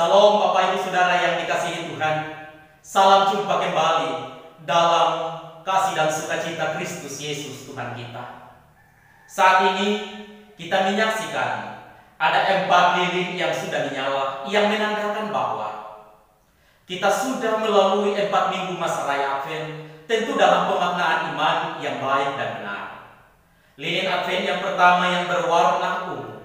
Salam Bapak Ibu Saudara yang dikasihi Tuhan. Salam jumpa kembali dalam kasih dan sukacita Kristus Yesus Tuhan kita. Saat ini kita menyaksikan ada 4 lilin yang sudah menyala, yang menandakan bahwa kita sudah melalui 4 minggu masa raya Advent, tentu dalam pemaknaan iman yang baik dan benar. Lilin Advent yang pertama yang berwarna ungu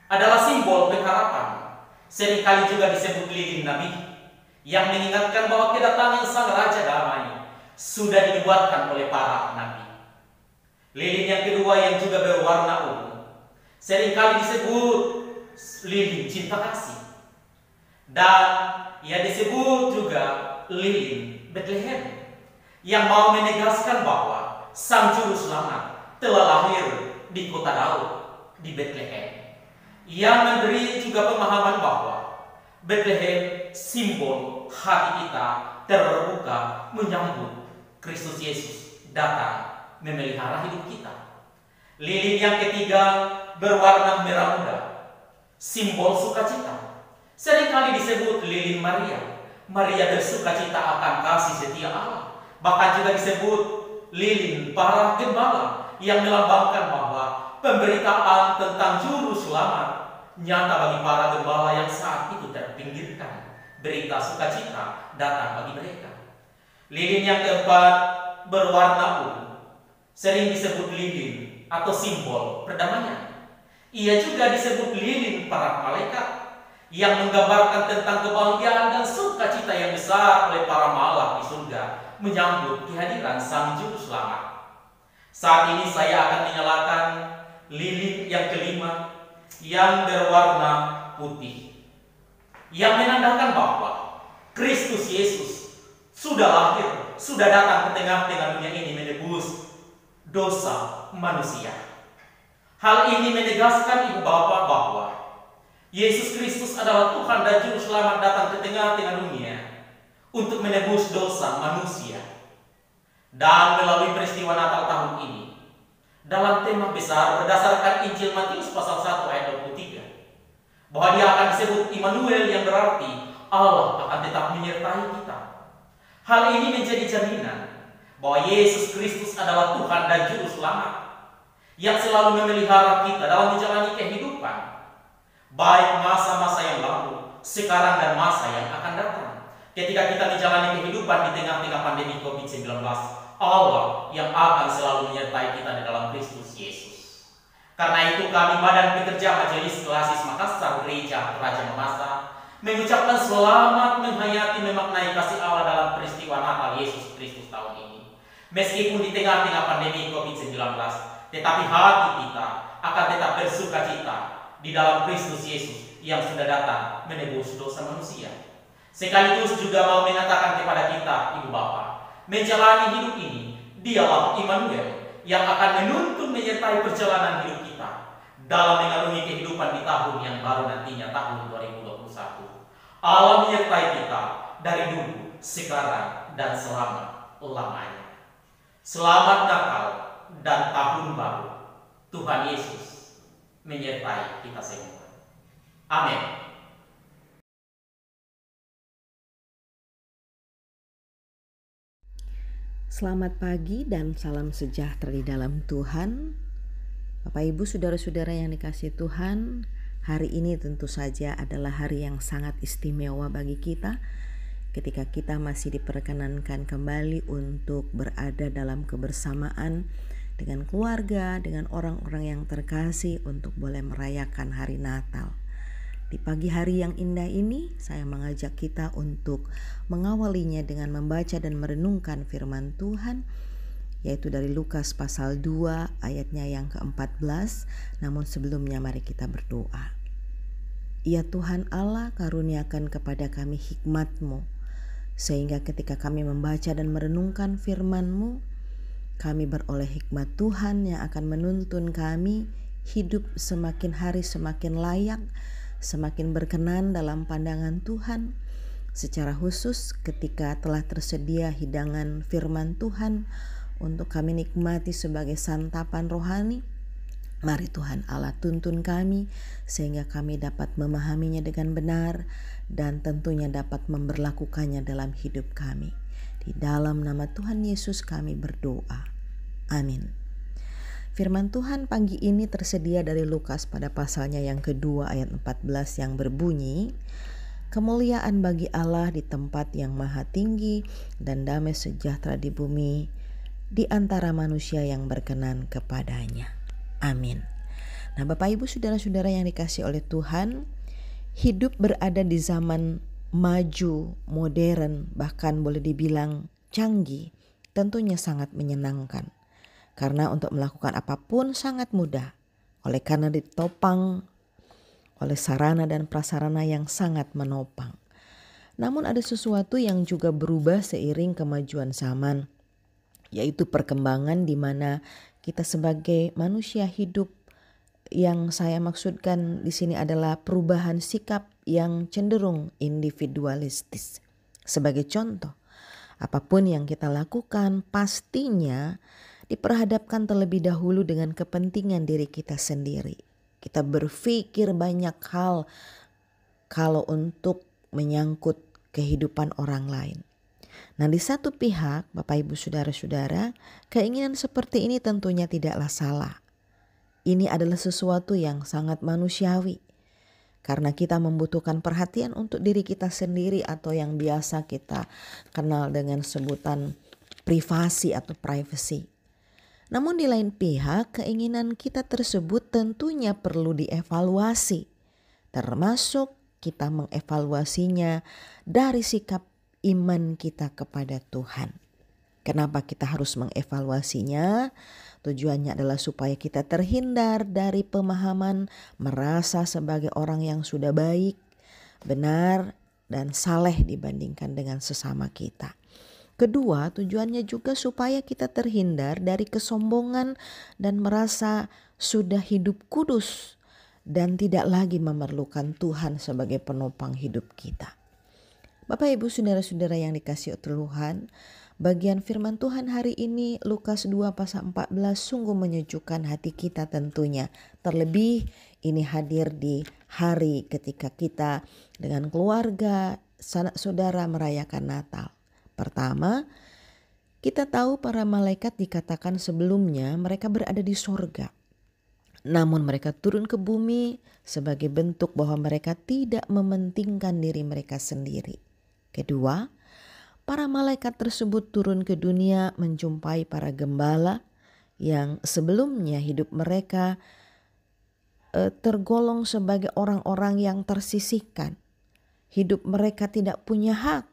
adalah simbol pengharapan. Seringkali juga disebut lilin Nabi, yang mengingatkan bahwa kedatangan Sang Raja Damai sudah dibuatkan oleh para nabi. Lilin yang kedua yang juga berwarna ungu seringkali disebut lilin cinta kasih, dan ia disebut juga lilin Bethlehem, yang mau menegaskan bahwa Sang Juru Selamat telah lahir di kota Daud, di Bethlehem. Ia memberi juga pemahaman bahwa Bethlehem simbol hati kita terbuka menyambut Kristus Yesus datang memelihara hidup kita. Lilin yang ketiga berwarna merah muda, simbol sukacita. Seringkali disebut lilin Maria. Maria bersukacita akan kasih setia Allah. Bahkan juga disebut lilin para gembala, yang melambangkan bahwa pemberitaan tentang Juru Selamat nyata bagi para gembala yang saat itu terpinggirkan. Berita sukacita datang bagi mereka. Lilin yang keempat berwarna ungu, sering disebut lilin atau simbol perdamaian. Ia juga disebut lilin para malaikat, yang menggambarkan tentang kebahagiaan dan sukacita yang besar oleh para malaikat di surga menyambut kehadiran Sang Juru Selamat. Saat ini saya akan menyalakan lilin yang kelima yang berwarna putih, yang menandakan bahwa Kristus Yesus sudah lahir, sudah datang ke tengah-tengah dunia ini menebus dosa manusia. Hal ini menegaskan Ibu Bapa bahwa Yesus Kristus adalah Tuhan dan Juru Selamat datang ke tengah-tengah dunia untuk menebus dosa manusia. Dan melalui peristiwa Natal tahun ini, dalam tema besar berdasarkan Injil Matius pasal 1 ayat 23, bahwa dia akan disebut Immanuel, yang berarti Allah akan tetap menyertai kita. Hal ini menjadi jaminan bahwa Yesus Kristus adalah Tuhan dan Juru Selamat, yang selalu memelihara kita dalam menjalani kehidupan, baik masa-masa yang lalu, sekarang, dan masa yang akan datang. Ketika kita menjalani kehidupan di tengah-tengah pandemi COVID-19, Allah yang akan selalu menyertai kita di dalam Kristus Yesus. Karena itu kami Badan Pekerja Majelis Klasis Makassar Gereja Raja Mamasa mengucapkan selamat menghayati memaknai kasih Allah dalam peristiwa Natal Yesus Kristus tahun ini. Meskipun di tengah-tengah pandemi COVID-19, tetapi hati kita akan tetap bersukacita di dalam Kristus Yesus yang sudah datang menebus dosa manusia. Sekaligus juga mau mengatakan kepada kita, Ibu Bapa, menjalani hidup ini, dialah Immanuel yang akan menuntun menyertai perjalanan hidup kita dalam mengarungi kehidupan di tahun yang baru nantinya, tahun 2021. Allah menyertai kita dari dulu, sekarang, dan selama-lamanya. Selamat Natal dan Tahun Baru. Tuhan Yesus menyertai kita semua. Amin. Selamat pagi dan salam sejahtera di dalam Tuhan. Bapak Ibu saudara-saudara yang dikasihi Tuhan, hari ini tentu saja adalah hari yang sangat istimewa bagi kita, ketika kita masih diperkenankan kembali untuk berada dalam kebersamaan dengan keluarga, dengan orang-orang yang terkasih, untuk boleh merayakan hari Natal. Di pagi hari yang indah ini, saya mengajak kita untuk mengawalinya dengan membaca dan merenungkan firman Tuhan, yaitu dari Lukas pasal 2 ayatnya yang ke-14. Namun sebelumnya mari kita berdoa. Ya Tuhan Allah, karuniakan kepada kami hikmat-Mu, sehingga ketika kami membaca dan merenungkan firman-Mu, kami beroleh hikmat Tuhan yang akan menuntun kami hidup semakin hari semakin layak, semakin berkenan dalam pandangan Tuhan. Secara khusus ketika telah tersedia hidangan firman Tuhan untuk kami nikmati sebagai santapan rohani, Mari Tuhan Allah tuntun kami sehingga kami dapat memahaminya dengan benar dan tentunya dapat memberlakukannya dalam hidup kami. Di dalam nama Tuhan Yesus kami berdoa. Amin. Firman Tuhan pagi ini tersedia dari Lukas pada pasalnya yang kedua ayat 14 yang berbunyi, kemuliaan bagi Allah di tempat yang maha tinggi dan damai sejahtera di bumi di antara manusia yang berkenan kepadanya. Amin. Nah, Bapak Ibu saudara-saudara yang dikasihi oleh Tuhan, hidup berada di zaman maju, modern, bahkan boleh dibilang canggih, tentunya sangat menyenangkan. Karena untuk melakukan apapun sangat mudah, oleh karena ditopang oleh sarana dan prasarana yang sangat menopang. Namun ada sesuatu yang juga berubah seiring kemajuan zaman, yaitu perkembangan di mana kita sebagai manusia hidup, yang saya maksudkan di sini adalah perubahan sikap yang cenderung individualistis. Sebagai contoh, apapun yang kita lakukan pastinya diperhadapkan terlebih dahulu dengan kepentingan diri kita sendiri. Kita berpikir banyak hal kalau untuk menyangkut kehidupan orang lain. Nah, di satu pihak, Bapak Ibu saudara-saudara, keinginan seperti ini tentunya tidaklah salah. Ini adalah sesuatu yang sangat manusiawi. Karena kita membutuhkan perhatian untuk diri kita sendiri atau yang biasa kita kenal dengan sebutan privasi atau privacy. Namun di lain pihak, keinginan kita tersebut tentunya perlu dievaluasi. Termasuk kita mengevaluasinya dari sikap iman kita kepada Tuhan. Kenapa kita harus mengevaluasinya? Tujuannya adalah supaya kita terhindar dari pemahaman merasa sebagai orang yang sudah baik, benar, dan saleh dibandingkan dengan sesama kita. Kedua, tujuannya juga supaya kita terhindar dari kesombongan dan merasa sudah hidup kudus dan tidak lagi memerlukan Tuhan sebagai penopang hidup kita. Bapak Ibu saudara-saudara yang dikasihi Tuhan, bagian firman Tuhan hari ini Lukas 2 pasal 14 sungguh menyejukkan hati kita tentunya. Terlebih ini hadir di hari ketika kita dengan keluarga, sanak saudara merayakan Natal. Pertama, kita tahu para malaikat dikatakan sebelumnya mereka berada di sorga. Namun mereka turun ke bumi sebagai bentuk bahwa mereka tidak mementingkan diri mereka sendiri. Kedua, para malaikat tersebut turun ke dunia menjumpai para gembala yang sebelumnya hidup mereka tergolong sebagai orang-orang yang tersisihkan. Hidup mereka tidak punya hak,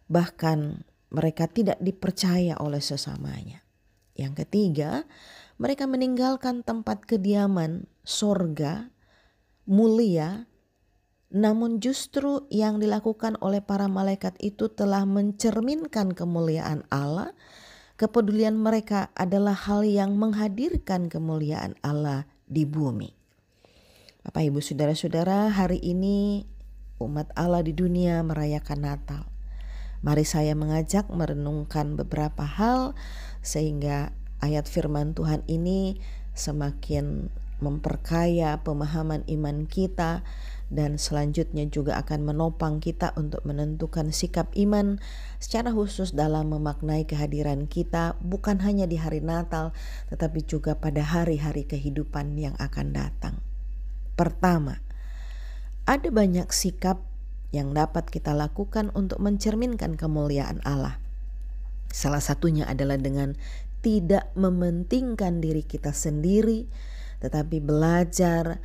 bahkan mereka tidak dipercaya oleh sesamanya. Yang ketiga, mereka meninggalkan tempat kediaman sorga mulia. Namun justru yang dilakukan oleh para malaikat itu telah mencerminkan kemuliaan Allah. Kepedulian mereka adalah hal yang menghadirkan kemuliaan Allah di bumi. Bapak Ibu saudara-saudara, hari ini umat Allah di dunia merayakan Natal. Mari saya mengajak merenungkan beberapa hal sehingga ayat firman Tuhan ini semakin memperkaya pemahaman iman kita dan selanjutnya juga akan menopang kita untuk menentukan sikap iman secara khusus dalam memaknai kehadiran kita bukan hanya di hari Natal tetapi juga pada hari-hari kehidupan yang akan datang. Pertama, ada banyak sikap yang dapat kita lakukan untuk mencerminkan kemuliaan Allah. Salah satunya adalah dengan tidak mementingkan diri kita sendiri tetapi belajar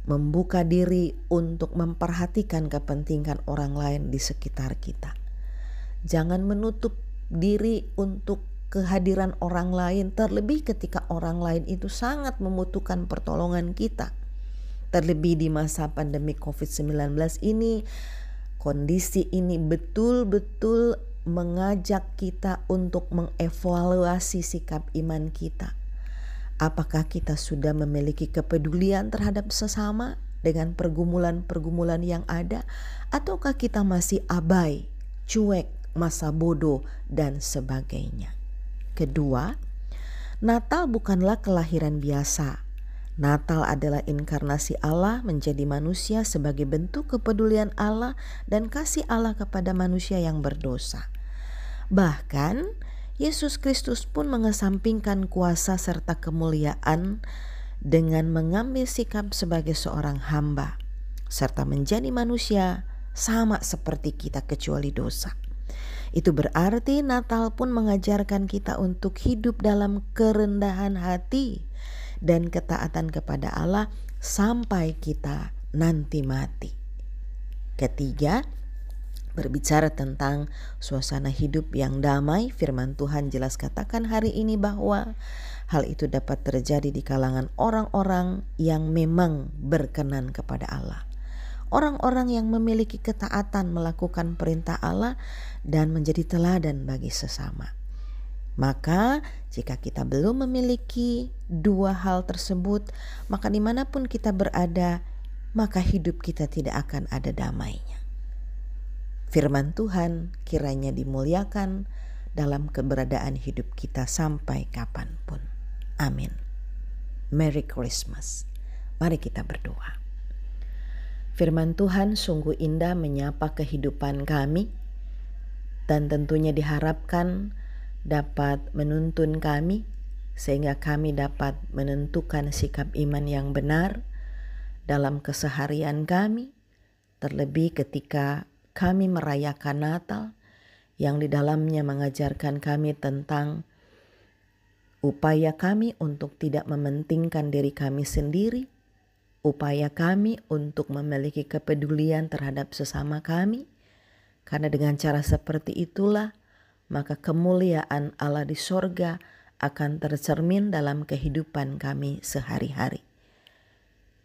membuka diri untuk memperhatikan kepentingan orang lain di sekitar kita. Jangan menutup diri untuk kehadiran orang lain, terlebih ketika orang lain itu sangat membutuhkan pertolongan kita. Terlebih di masa pandemi COVID-19 ini, kondisi ini betul-betul mengajak kita untuk mengevaluasi sikap iman kita. Apakah kita sudah memiliki kepedulian terhadap sesama dengan pergumulan-pergumulan yang ada, ataukah kita masih abai, cuek, masa bodoh, dan sebagainya. Kedua, Natal bukanlah kelahiran biasa. Natal adalah inkarnasi Allah menjadi manusia sebagai bentuk kepedulian Allah dan kasih Allah kepada manusia yang berdosa. Bahkan, Yesus Kristus pun mengesampingkan kuasa serta kemuliaan dengan mengambil sikap sebagai seorang hamba, serta menjadi manusia sama seperti kita kecuali dosa. Itu berarti Natal pun mengajarkan kita untuk hidup dalam kerendahan hati dan ketaatan kepada Allah sampai kita nanti mati. Ketiga, berbicara tentang suasana hidup yang damai, firman Tuhan jelas katakan hari ini bahwa hal itu dapat terjadi di kalangan orang-orang yang memang berkenan kepada Allah. Orang-orang yang memiliki ketaatan melakukan perintah Allah dan menjadi teladan bagi sesama. Maka jika kita belum memiliki dua hal tersebut, maka dimanapun kita berada, maka hidup kita tidak akan ada damainya. Firman Tuhan kiranya dimuliakan dalam keberadaan hidup kita sampai kapanpun. Amin. Merry Christmas. Mari kita berdoa. Firman Tuhan sungguh indah menyapa kehidupan kami dan tentunya diharapkan dapat menuntun kami sehingga kami dapat menentukan sikap iman yang benar dalam keseharian kami, terlebih ketika kami merayakan Natal yang di dalamnya mengajarkan kami tentang upaya kami untuk tidak mementingkan diri kami sendiri, upaya kami untuk memiliki kepedulian terhadap sesama kami, karena dengan cara seperti itulah maka kemuliaan Allah di sorga akan tercermin dalam kehidupan kami sehari-hari.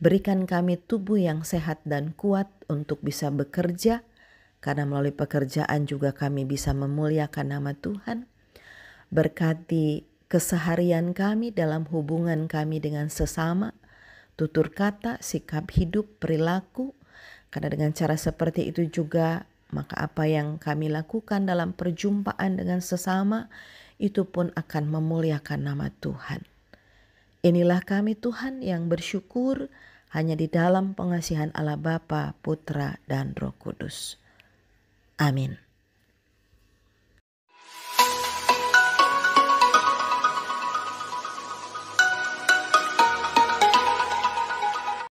Berikan kami tubuh yang sehat dan kuat untuk bisa bekerja, karena melalui pekerjaan juga kami bisa memuliakan nama Tuhan. Berkati keseharian kami dalam hubungan kami dengan sesama, tutur kata, sikap hidup, perilaku, karena dengan cara seperti itu juga maka apa yang kami lakukan dalam perjumpaan dengan sesama itu pun akan memuliakan nama Tuhan. Inilah kami Tuhan yang bersyukur hanya di dalam pengasihan Allah Bapa, Putra, dan Roh Kudus. Amin.